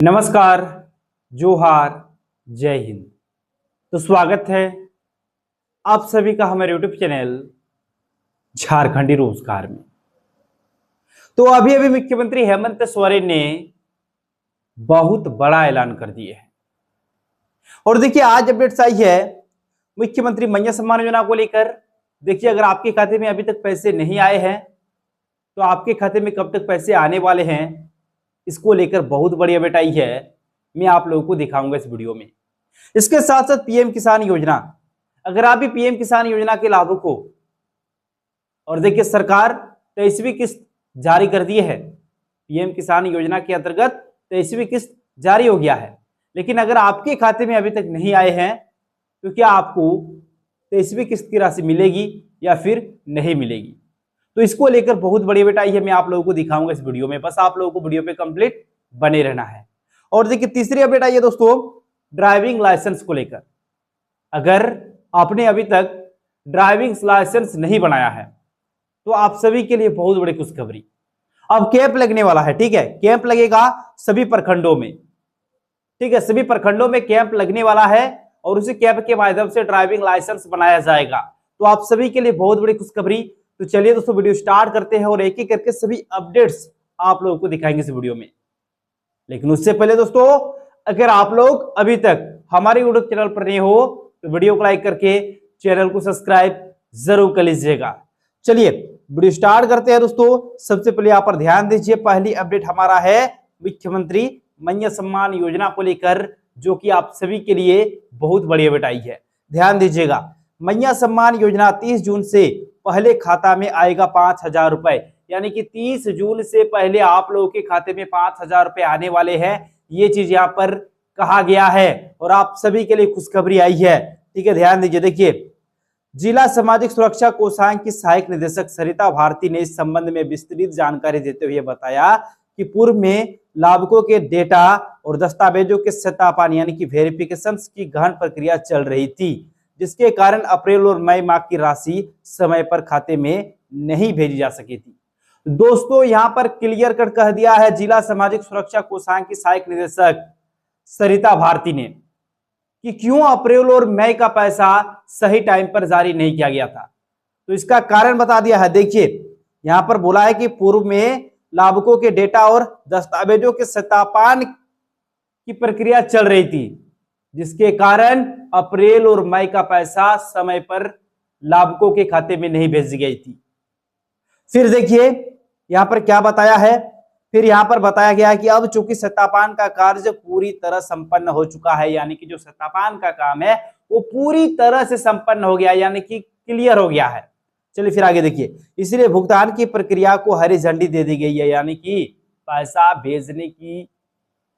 नमस्कार, जोहार, जय हिंद। तो स्वागत है आप सभी का हमारे यूट्यूब चैनल झारखंडी रोजगार में। तो अभी अभी मुख्यमंत्री हेमंत सोरेन ने बहुत बड़ा ऐलान कर दिया है और देखिए आज अपडेट्स आई है मुख्यमंत्री मत्स्य सम्मान योजना को लेकर। देखिए अगर आपके खाते में अभी तक पैसे नहीं आए हैं तो आपके खाते में कब तक पैसे आने वाले हैं, इसको लेकर बहुत बड़ी अपडेट आई है। मैं आप लोगों को दिखाऊंगा इस वीडियो में। इसके साथ साथ पीएम किसान योजना, अगर आप भी पीएम किसान योजना के लाभुक हो और देखिए सरकार 23वीं किस्त जारी कर दी है। पीएम किसान योजना के अंतर्गत 23वीं किस्त जारी हो गया है, लेकिन अगर आपके खाते में अभी तक नहीं आए हैं तो क्या आपको 23वीं किस्त की राशि मिलेगी या फिर नहीं मिलेगी, तो इसको लेकर बहुत बड़ी अपडेट आई है। मैं आप लोगों को दिखाऊंगा इस वीडियो में, बस आप लोगों को वीडियो पे कंप्लीट बने रहना है। और देखिए तीसरी अपडेट आई है दोस्तों ड्राइविंग लाइसेंस को लेकर। अगर आपने अभी तक ड्राइविंग लाइसेंस नहीं बनाया है तो आप सभी के लिए बहुत बड़ी खुशखबरी। अब कैंप लगने वाला है, ठीक है, कैंप लगेगा सभी प्रखंडों में, ठीक है, सभी प्रखंडों में कैंप लगने वाला है और उसी कैंप के माध्यम से ड्राइविंग लाइसेंस बनाया जाएगा। तो आप सभी के लिए बहुत बड़ी खुशखबरी। तो चलिए दोस्तों वीडियो स्टार्ट करते हैं और एक एक करके सभी अपडेट्स आप लोगों को दिखाएंगे इस वीडियो में। लेकिन उससे पहले दोस्तों अगर आप लोग अभी तक हमारे यूट्यूब चैनल पर नहीं हो तो वीडियो को लाइक करके चैनल को सब्सक्राइब जरूर कर लीजिएगा। चलिए वीडियो स्टार्ट करते हैं दोस्तों। सबसे पहले यहाँ पर ध्यान दीजिए, पहली अपडेट हमारा है मुख्यमंत्री मत्स्य सम्मान योजना को लेकर, जो कि आप सभी के लिए बहुत बड़ी अपडेट आई है। ध्यान दीजिएगा, मत्स्य सम्मान योजना 30 जून से पहले खाता में आएगा 5,000 रुपए, यानी कि 30 जून से पहले आप लोगों के खाते में 5,000 रुपए आने वाले हैं। ये चीज यहाँ पर कहा गया है और आप सभी के लिए खुशखबरी आई है, ठीक है। ध्यान दीजिए, देखिए जिला सामाजिक सुरक्षा कोषांग की सहायक निदेशक सरिता भारती ने इस संबंध में विस्तृत जानकारी देते हुए बताया कि पूर्व में लाभुकों के डेटा और दस्तावेजों के सत्यापन यानी कि वेरिफिकेशन की गहन प्रक्रिया चल रही थी, जिसके कारण अप्रैल और मई माह की राशि समय पर खाते में नहीं भेजी जा सकी थी। दोस्तों यहां पर क्लियर कट कह दिया है जिला सामाजिक सुरक्षा कोषांग की सहायक निदेशक सरिता भारती ने कि क्यों अप्रैल और मई का पैसा सही टाइम पर जारी नहीं किया गया था। तो इसका कारण बता दिया है। देखिए यहां पर बोला है कि पूर्व में लाभुकों के डेटा और दस्तावेजों के सत्यापन की प्रक्रिया चल रही थी, जिसके कारण अप्रैल और मई का पैसा समय पर लाभुकों के खाते में नहीं भेजी गई थी। फिर देखिए यहां पर क्या बताया है, फिर यहां पर बताया गया है कि अब चूंकि सत्यापन का कार्य पूरी तरह संपन्न हो चुका है, यानी कि जो सत्यापन का काम है वो पूरी तरह से संपन्न हो गया, यानी कि क्लियर हो गया है। चलिए फिर आगे देखिए, इसलिए भुगतान की प्रक्रिया को हरी झंडी दे दी गई है, यानी कि पैसा भेजने की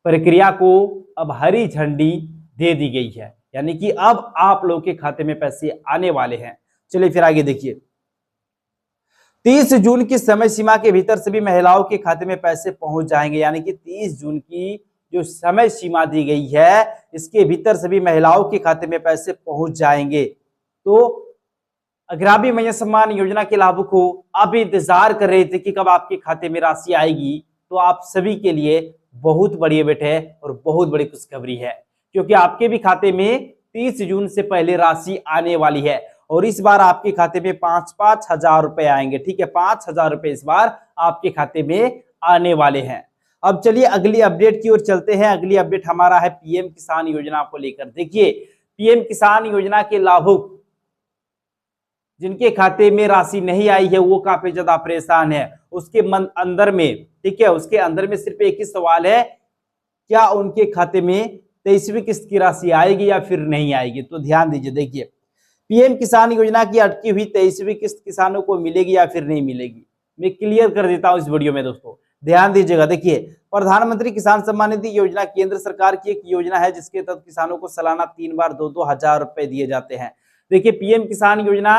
प्रक्रिया को अब हरी झंडी दे दी गई है, यानी कि अब आप लोगों के खाते में पैसे आने वाले हैं। चलिए फिर आगे देखिए, 30 जून की समय सीमा के भीतर सभी महिलाओं के खाते में पैसे पहुंच जाएंगे, यानी कि 30 जून की जो समय सीमा दी गई है इसके भीतर सभी महिलाओं के खाते में पैसे पहुंच जाएंगे। तो अगर आप भी मत्स्य सम्मान योजना के लाभुक हो, आप इंतजार कर रहे थे कि कब आपके खाते में राशि आएगी, तो आप सभी के लिए बहुत बड़ी अपडेट है और बहुत बड़ी खुशखबरी है, क्योंकि आपके भी खाते में 30 जून से पहले राशि आने वाली है और इस बार आपके खाते में 5-5 हजार रुपए आएंगे, ठीक है, 5,000 रुपए इस बार आपके खाते में आने वाले हैं। अब चलिए अगली अपडेट की ओर चलते हैं। अगली अपडेट हमारा है पीएम किसान योजना को लेकर। देखिए पीएम किसान योजना के लाभुक जिनके खाते में राशि नहीं आई है वो काफी ज्यादा परेशान है। उसके अंदर में, ठीक है, उसके अंदर में सिर्फ एक ही सवाल है, क्या उनके खाते में 23वीं किस्त की राशि आएगी या फिर नहीं आएगी। तो ध्यान दीजिए, देखिए पीएम किसान योजना की अटकी हुई 23वीं किस्त किसानों को मिलेगी या फिर नहीं मिलेगी, मैं क्लियर कर देता हूं इस वीडियो में दोस्तों। ध्यान दीजिएगा, देखिए प्रधानमंत्री किसान सम्मान निधि योजना केंद्र सरकार की एक योजना है जिसके तहत किसानों को सालाना 3 बार 2-2 हजार रुपए दिए जाते हैं। देखिए पीएम किसान योजना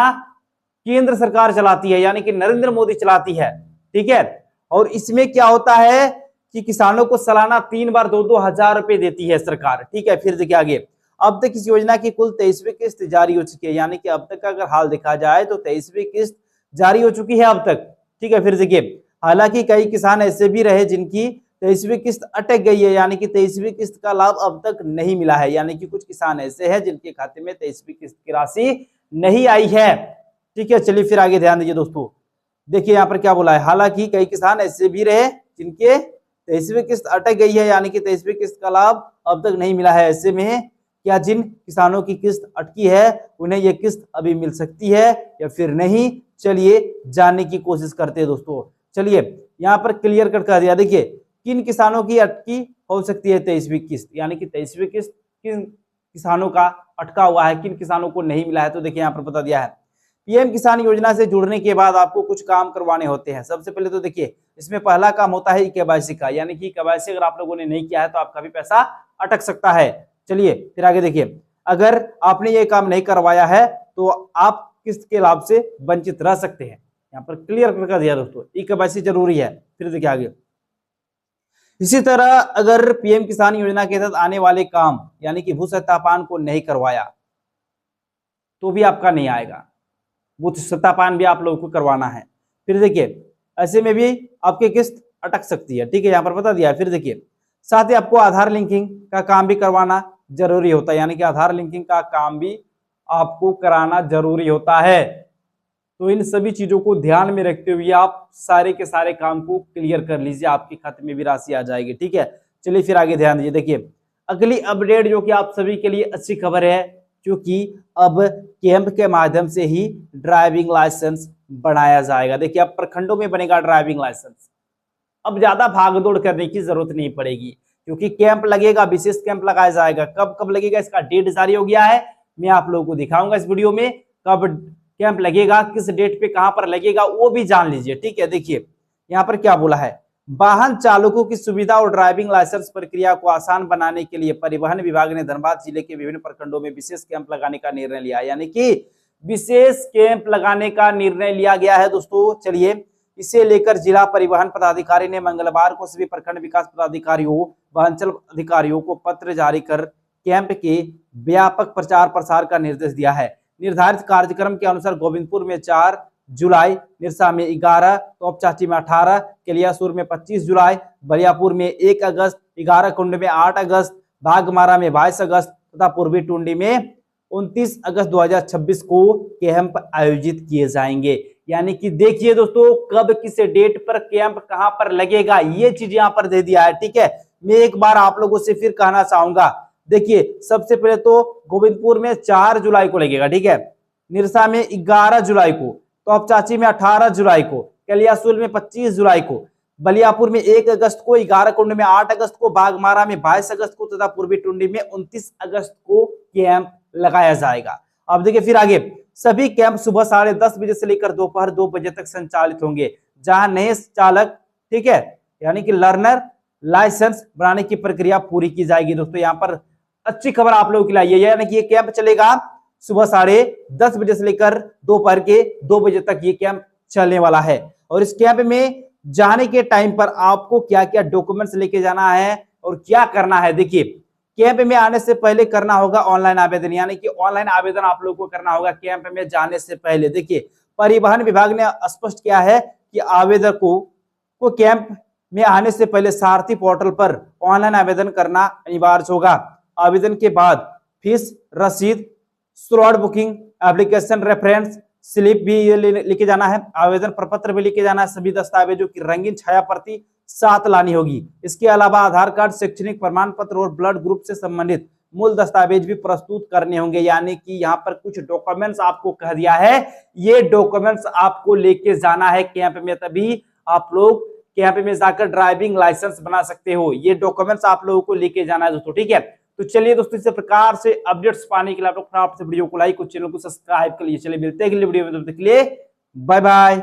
केंद्र सरकार चलाती है, यानी कि नरेंद्र मोदी चलाती है, ठीक है। और इसमें क्या होता है कि किसानों को सालाना 3 बार 2-2 हजार रुपए देती है सरकार, ठीक है। फिर देखिए आगे, अब तक इस योजना की कुल 23वीं किस्त जारी हो चुकी है, यानी कि अब तक का अगर हाल देखा जाए तो 23वीं किस्त जारी हो चुकी है अब तक, ठीक है। फिर देखिए हालांकि कई किसान ऐसे भी रहे जिनकी 23वीं किस्त अटक गई है, यानी कि 23वीं किस्त का लाभ अब तक नहीं मिला है, यानी कि कुछ किसान ऐसे हैं जिनके खाते में 23वीं किस्त की राशि नहीं आई है। ठीक है, चलिए फिर आगे ध्यान दीजिए दोस्तों। देखिए यहाँ पर क्या बोला है, हालांकि कई किसान ऐसे भी रहे जिनके 23वीं किस्त अटक गई है, यानी कि 23वीं किस्त का लाभ अब तक नहीं मिला है। ऐसे में क्या जिन किसानों की किस्त अटकी है उन्हें यह किस्त अभी मिल सकती है या फिर नहीं, चलिए जानने की कोशिश करते हैं दोस्तों। चलिए यहाँ पर क्लियर कट कर दिया। देखिए किन किसानों की अटकी हो सकती है 23वीं किस्त, यानी कि 23वीं किस्त किन किसानों का अटका हुआ है, किन किसानों को नहीं मिला है। तो देखिए यहाँ पर बता दिया है, पीएम किसान योजना से जुड़ने के बाद आपको कुछ काम करवाने होते हैं। सबसे पहले तो देखिए इसमें पहला काम होता है केवाईसी का, यानी कि केवाईसी अगर आप लोगों ने नहीं किया है तो आपका भी पैसा अटक सकता है। चलिए फिर आगे देखिए, अगर आपने ये काम नहीं करवाया है तो आप किस्त के लाभ से वंचित रह सकते हैं। यहाँ पर क्लियर कर दिया दोस्तों, ई केवाईसी जरूरी है। फिर देखिए आगे, इसी तरह अगर पीएम किसान योजना के तहत आने वाले काम यानी कि भू सत्यापन को नहीं करवाया तो भी आपका नहीं आएगा, भू सत्यापन भी आप लोगों को करवाना है। फिर देखिए ऐसे में भी आपकी किस्त अटक सकती है। ठीक है, यहाँ पर बता दिया है। फिर देखिए साथ ही आपको आधार लिंकिंग का काम भी करवाना जरूरी होता है, यानी कि आधार लिंकिंग का काम भी आपको कराना जरूरी होता है। तो इन सभी चीजों को ध्यान में रखते हुए आप सारे के सारे काम को क्लियर कर लीजिए, आपके खाते में भी राशि आ जाएगी। ठीक है, चलिए फिर आगे ध्यान दीजिए। देखिए अगली अपडेट जो कि आप सभी के लिए अच्छी खबर है, क्योंकि अब कैंप के माध्यम से ही ड्राइविंग लाइसेंस बनाया जाएगा। देखिए अब प्रखंडों में बनेगा ड्राइविंग लाइसेंस, अब ज्यादा भागदौड़ करने की जरूरत नहीं पड़ेगी, क्योंकि कैंप लगेगा, विशेष कैंप लगाया जाएगा। कब कब लगेगा इसका डेट जारी हो गया है, मैं आप लोगों को दिखाऊंगा इस वीडियो में। कब कैंप लगेगा, किस डेट पे कहां पर लगेगा वो भी जान लीजिए। ठीक है, देखिए यहाँ पर क्या बोला है, वाहन चालकों की सुविधा और ड्राइविंग लाइसेंस प्रक्रिया को आसान बनाने के लिए परिवहन विभाग ने धनबाद जिले के विभिन्न प्रखंडों में विशेष कैंप लगाने का निर्णय लिया, यानी कि विशेष कैंप लगाने का निर्णय लिया गया है दोस्तों। चलिए इसे लेकर जिला परिवहन पदाधिकारी ने मंगलवार को सभी प्रखंड विकास पदाधिकारियों व अंचल अधिकारियों को पत्र जारी कर कैंप के व्यापक प्रचार प्रसार का निर्देश दिया है। निर्धारित कार्यक्रम के अनुसार गोविंदपुर में 4 जुलाई, निरसा में 11, तोपचाची में 18, कलियासुर में 25 जुलाई, बलियापुर में 1 अगस्त, 11 कुंड में 8 अगस्त, बाघमारा में 22 अगस्त तथा पूर्वी टुंडी में 29 अगस्त 2026 को कैंप आयोजित किए जाएंगे। यानी कि देखिए दोस्तों कब किस डेट पर कैंप कहां पर लगेगा ये चीज यहां पर दे दिया है। ठीक है, मैं एक बार आप लोगों से फिर कहना चाहूंगा, देखिए सबसे पहले तो गोविंदपुर में 4 जुलाई को लगेगा। ठीक है, निरसा में 11 जुलाई को, तोपचाची में 18 जुलाई को, कलियासुल में 25 जुलाई को, बलियापुर में 1 अगस्त को, 11 कुंड में 8 अगस्त को, बाघमारा में 22 अगस्त को तथा पूर्वी टुंडी में 29 अगस्त को कैंप लगाया जाएगा। अब देखिए फिर आगे, सभी कैंप सुबह 10:30 बजे से लेकर दोपहर 2 बजे तक संचालित होंगे, जहां नए चालक, ठीक है, यानी कि लर्नर लाइसेंस बनाने की प्रक्रिया पूरी की जाएगी। दोस्तों यहाँ पर अच्छी खबर आप लोगों के लिए, यानी कि ये कैंप चलेगा सुबह 10:30 बजे से लेकर दोपहर के 2 बजे तक ये कैंप चलने वाला है। और इस कैंप में जाने के टाइम पर आपको क्या क्या डॉक्यूमेंट्स लेके जाना है और क्या करना है। देखिए कैंप में आने से पहले करना होगा ऑनलाइन आवेदन, यानी कि ऑनलाइन आवेदन आप लोगों को करना होगा कैंप में जाने से पहले। देखिए परिवहन विभाग ने स्पष्ट किया है कि आवेदकों को कैंप में आने से पहले सारथी पोर्टल पर ऑनलाइन आवेदन करना अनिवार्य होगा। आवेदन के बाद फीस रसीद, slot booking application, reference slip भी लेके जाना है, आवेदन प्रपत्र भी लेके जाना है, सभी दस्तावेजों की रंगीन छाया प्रति साथ लानी होगी। इसके अलावा आधार कार्ड, शैक्षणिक प्रमाण पत्र और ब्लड ग्रुप से संबंधित मूल दस्तावेज भी प्रस्तुत करने होंगे। यानी कि यहाँ पर कुछ डॉक्यूमेंट्स आपको कह दिया है, ये डॉक्यूमेंट्स आपको लेके जाना है कैंप में, तभी आप लोग कैंप में जाकर ड्राइविंग लाइसेंस बना सकते हो। ये डॉक्यूमेंट्स आप लोगों को लेके जाना है दोस्तों। ठीक है, तो चलिए दोस्तों इस प्रकार से अपडेट्स पाने के लिए आप लोग वीडियो को लाइक और चैनल को सब्सक्राइब कर लीजिए। चलिए मिलते हैं अगले वीडियो में, तब तक के लिए बाय बाय।